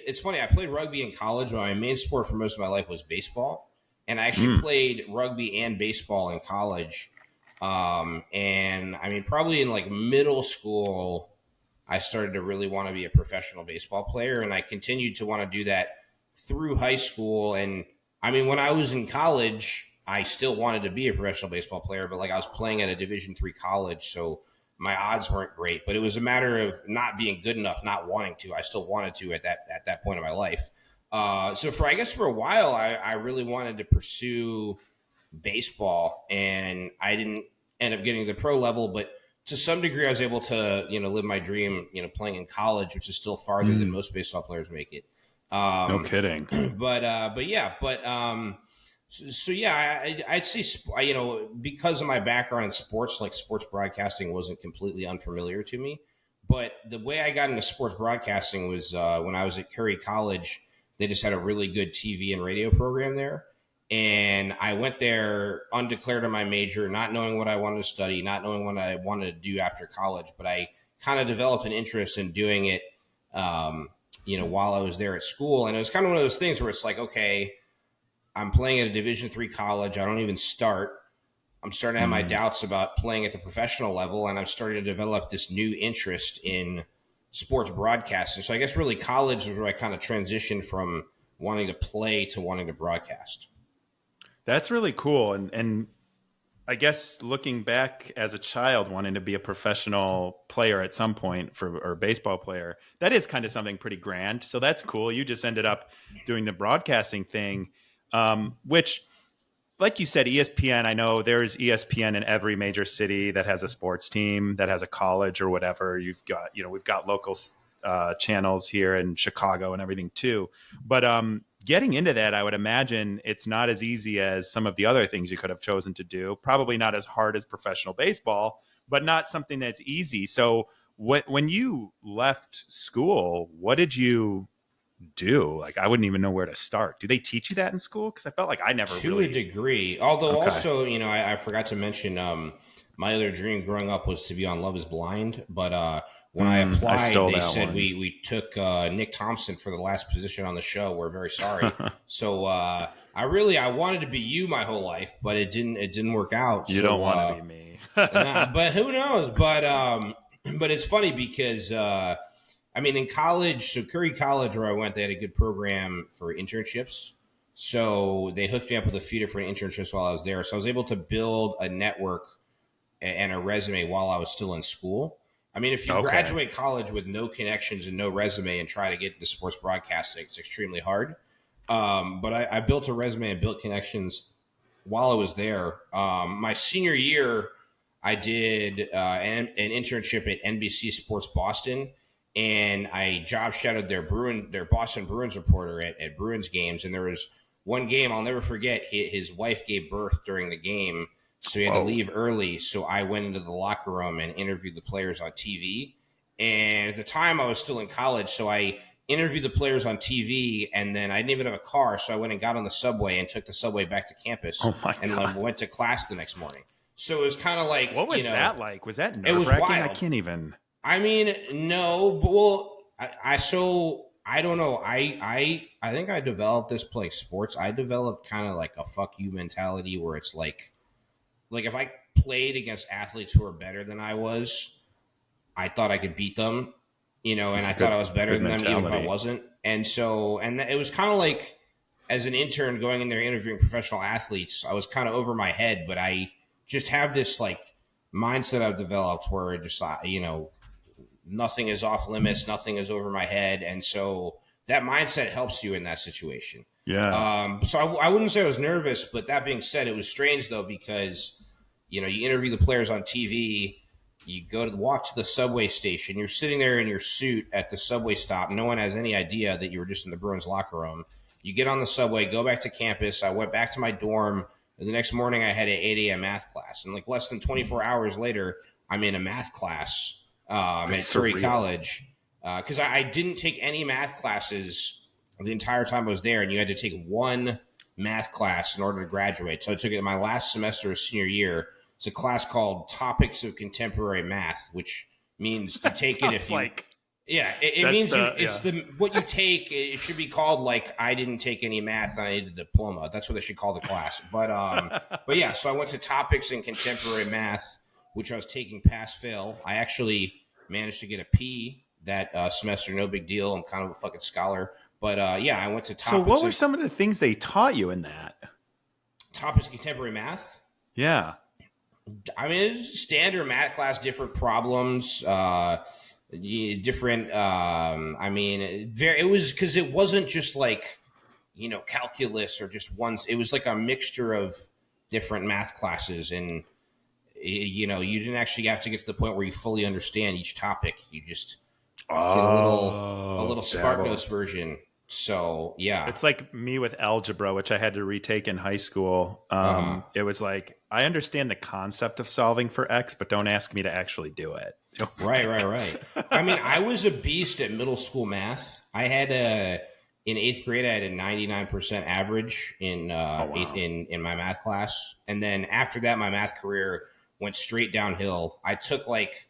it's funny, I played rugby in college, but my main sport for most of my life was baseball. And I actually played rugby and baseball in college. And I mean, probably in like middle school, I started to really want to be a professional baseball player. And I continued to want to do that through high school. And I mean, when I was in college, I still wanted to be a professional baseball player, but like I was playing at a Division III college. So my odds weren't great, but it was a matter of not being good enough, not wanting to. I still wanted to at that point in my life. So I guess for a while, I really wanted to pursue baseball, and I didn't end up getting to the pro level, but to some degree, I was able to, live my dream, playing in college, which is still farther than most baseball players make it. No kidding. So yeah, I'd say, because of my background in sports, like sports broadcasting wasn't completely unfamiliar to me. But the way I got into sports broadcasting was when I was at Curry College. They just had a really good TV and radio program there. And I went there undeclared on my major, not knowing what I wanted to study, not knowing what I wanted to do after college. But I kind of developed an interest in doing it, while I was there at school. And it was kind of one of those things where it's like, okay, I'm playing at a Division III college. I don't even start. I'm starting to have my doubts about playing at the professional level, and I'm starting to develop this new interest in sports broadcasting. So I guess really college is where I kind of transitioned from wanting to play to wanting to broadcast. That's really cool. And I guess looking back as a child, wanting to be a professional player at some point or a baseball player, that is kind of something pretty grand. So that's cool. You just ended up doing the broadcasting thing. Which, like you said, ESPN, I know there's ESPN in every major city that has a sports team, that has a college or whatever. You've got, we've got local channels here in Chicago and everything too. But getting into that, I would imagine it's not as easy as some of the other things you could have chosen to do. Probably not as hard as professional baseball, but not something that's easy. So when you left school, what did you do? Like, I wouldn't even know where to start. Do they teach you that in school? Because I felt like I never to a degree. Although Okay. also, I forgot to mention my other dream growing up was to be on Love Is Blind. But when I applied, they said we took Nick Thompson for the last position on the show. We're very sorry. So I wanted to be you my whole life, but it didn't work out. You don't want to be me. But who knows? But it's funny because in college, so Curry College where I went, they had a good program for internships. So they hooked me up with a few different internships while I was there. So I was able to build a network and a resume while I was still in school. I mean, if you graduate college with no connections and no resume and try to get into sports broadcasting, it's extremely hard. But I built a resume and built connections while I was there. My senior year, I did an internship at NBC Sports Boston, and I job shadowed their Boston Bruins reporter at Bruins games. And there was one game I'll never forget. His wife gave birth during the game, so he had to leave early. So I went into the locker room and interviewed the players on TV. And at the time, I was still in college, so I interviewed the players on TV, and then I didn't even have a car, so I went and got on the subway and took the subway back to campus and went to class the next morning. So it was kind of like, what was that like? Was that nerve-wracking? It was wild. I can't even. I mean, no, but I don't know. I think I developed this play sports. I developed kind of like a fuck you mentality where it's like if I played against athletes who are better than I was, I thought I could beat them, and I thought I was better than them even if I wasn't. And it was kind of like as an intern going in there interviewing professional athletes, I was kind of over my head, but I just have this like mindset I've developed where just, nothing is off limits, nothing is over my head. And so that mindset helps you in that situation. Yeah. So I wouldn't say I was nervous, but that being said, it was strange though, because, you interview the players on TV, you walk to the subway station, you're sitting there in your suit at the subway stop. No one has any idea that you were just in the Bruins locker room. You get on the subway, go back to campus. I went back to my dorm. And the next morning I had an 8 a.m. math class. And like less than 24 hours later, I'm in a math class at Curry College. Because I didn't take any math classes the entire time I was there. And you had to take one math class in order to graduate. So I took it in my last semester of senior year. It's a class called Topics of Contemporary Math, which means to take it if you Yeah, it That's means the it's yeah. the what you take. It should be called like I didn't take any math and I need a diploma. That's what they should call the class. But yeah. So I went to topics in contemporary math, which I was taking pass fail. I actually managed to get a P that semester. No big deal. I'm kind of a fucking scholar. But yeah, I went to So what topics were in some of the things they taught you in that? contemporary math. Yeah. I mean, it's standard math class, different problems, different. I mean, very. It was because it wasn't just like calculus or just ones. It was like a mixture of different math classes, and you didn't actually have to get to the point where you fully understand each topic. You just get a Oh, little Spark dabble. Notes version. So yeah, It's like me with algebra, which I had to retake in high school. uh, It was like, I understand the concept of solving for X, but don't ask me to actually do it. It was right, right, like, right. I mean, I was a beast at middle school math. I had a in eighth grade. I had a 99% average in oh, wow. in my math class, and then after that, my math career went straight downhill. I took like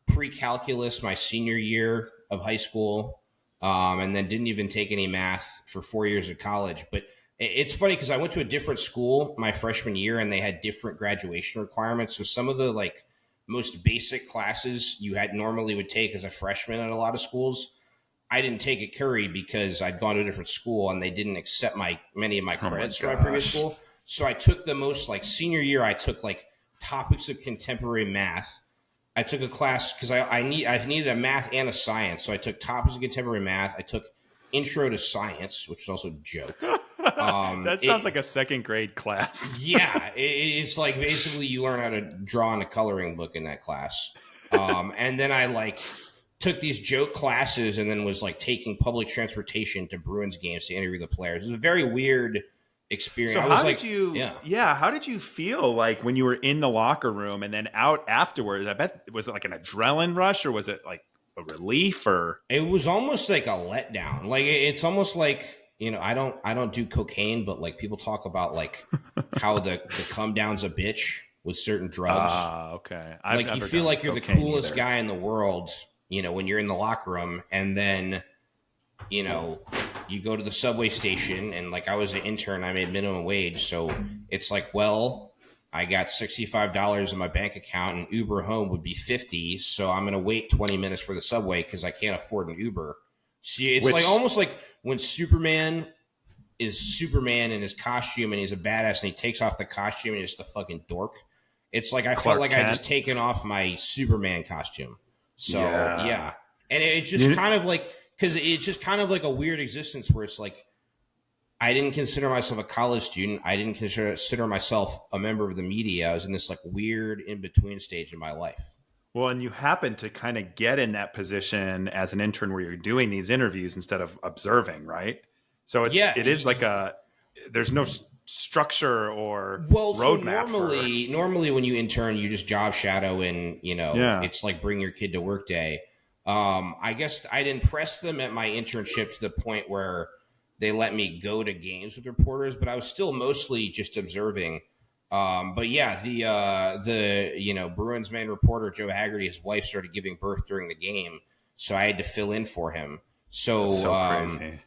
pre-calculus my senior year of high school, and then didn't even take any math for 4 years of college. But it's funny because I went to a different school my freshman year, and they had different graduation requirements. So some of the like most basic classes you had normally would take as a freshman at a lot of schools, I didn't take at Curry because I'd gone to a different school and they didn't accept my many of my Oh my credits from my previous gosh. school. So I took the most like senior year. I took like topics of contemporary math. I took a class because I needed a math and a science. So I took topics of contemporary math. I took intro to science, which is also a joke. That sounds It like a second grade class. Yeah, it's like basically you learn how to draw in a coloring book in that class. And then I like took these joke classes and then was like taking public transportation to Bruins games to interview the players. It was a very weird experience. So I was how did like, you yeah. yeah, how did you feel like when you were in the locker room and then out afterwards? I bet was it like an adrenaline rush or was it like a relief or It was almost like a letdown. Like it's almost like I don't do cocaine, but like people talk about like how the come down's a bitch with certain drugs. okay. I've Like you never feel done like you're the cocaine coolest either. guy in the world, when you're in the locker room, and then you know you go to the subway station, and like I was an intern, I made minimum wage, so it's like, well, I got $65 in my bank account, and Uber home would be 50, so I'm gonna wait 20 minutes for the subway because I can't afford an Uber. See, it's like Which almost like when Superman is Superman in his costume and he's a badass and he takes off the costume and he's just a fucking dork. It's like I felt Clark like I Kent. just taken off my Superman costume. So Yeah. yeah, and it's just You, kind of like because it's just kind of like a weird existence where it's like I didn't consider myself a college student. I didn't consider myself a member of the media. I was in this like weird in between stage in my life. well, and you happen to kind of get in that position as an intern where you're doing these interviews instead of observing, right? So Yeah. it is like a there's no structure or Well, so roadmap for normally when you intern, you just job shadow, and yeah. it's like bring your kid to work day. I guess I'd impressed them at my internship to the point where they let me go to games with reporters, but I was still mostly just observing. But yeah, the Bruins main reporter Joe Haggerty, his wife started giving birth during the game, so I had to fill in for him. That's So so crazy.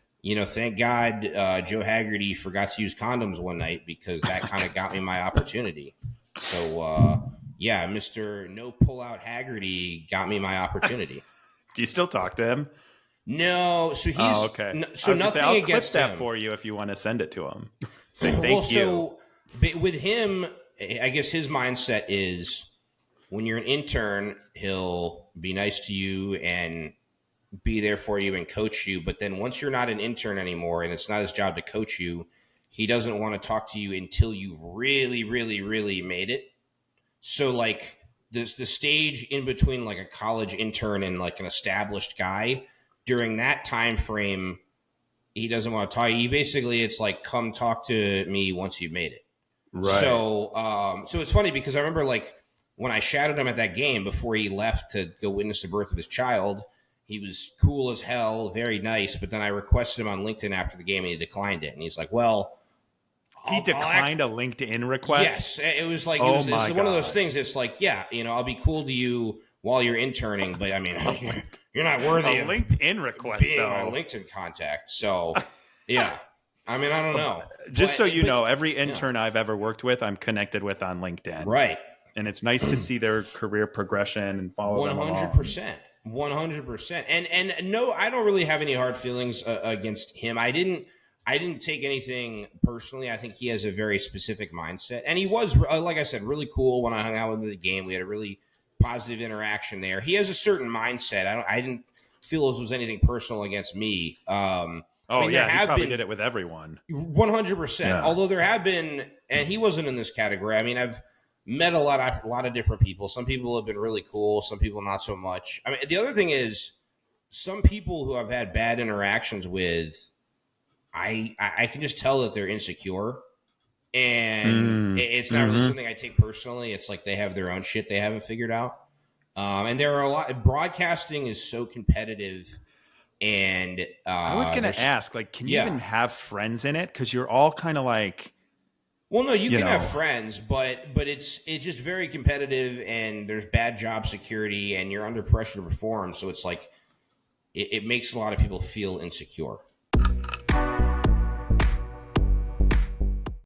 thank God Joe Haggerty forgot to use condoms one night because that kind of got me my opportunity. So yeah, Mister No Pullout Haggerty got me my opportunity. Do you still talk to him? No, so Oh, okay. I so was gonna say nothing I'll clip against that him. for you if you want to send it to him. Say Well, thank you. so with him, I guess his mindset is when you're an intern, he'll be nice to you and be there for you and coach you. But then once you're not an intern anymore and it's not his job to coach you, he doesn't want to talk to you until you've really, really, really made it. So like the stage in between like a college intern and like an established guy, during that time frame, he doesn't want to talk. He basically it's like come talk to me once you've made it. Right. So it's funny because I remember like when I shadowed him at that game before he left to go witness the birth of his child, he was cool as hell, very nice. But then I requested him on LinkedIn after the game and he declined it. And he's like, "Well, He I'll act." declined a LinkedIn request. Yes, it was like Oh it's my one of those god. things. It's like, yeah, I'll be cool to you while you're interning. But I mean, you're not worthy A of LinkedIn request, being though. my LinkedIn contact. So, yeah. I mean, I don't know. Just But- so you but- know, every intern I've ever worked with, I'm connected with on LinkedIn. Right. And it's nice to see their career progression and follow them along. 100%. 100%. And no, I don't really have any hard feelings against him. I didn't take anything personally. I think he has a very specific mindset. And he was, like I said, really cool when I hung out with him at the game. We had a really positive interaction there. He has a certain mindset. I didn't feel as was anything personal against me. Oh, I mean, yeah, he probably did it with everyone. 100%. Yeah. Although there have been, and he wasn't in this category. I mean, I've met a lot of different people. Some people have been really cool. Some people not so much. I mean, the other thing is, some people who I've had bad interactions with, I can just tell that they're insecure, and it's not really something I take personally. It's like they have their own shit they haven't figured out. And there are a lot. Broadcasting is so competitive. And I was going to ask, like, can you even have friends in it? Because you're all kind of like, well, no, you can have friends, but it's just very competitive, and there's bad job security, and you're under pressure to perform. So it's like it makes a lot of people feel insecure.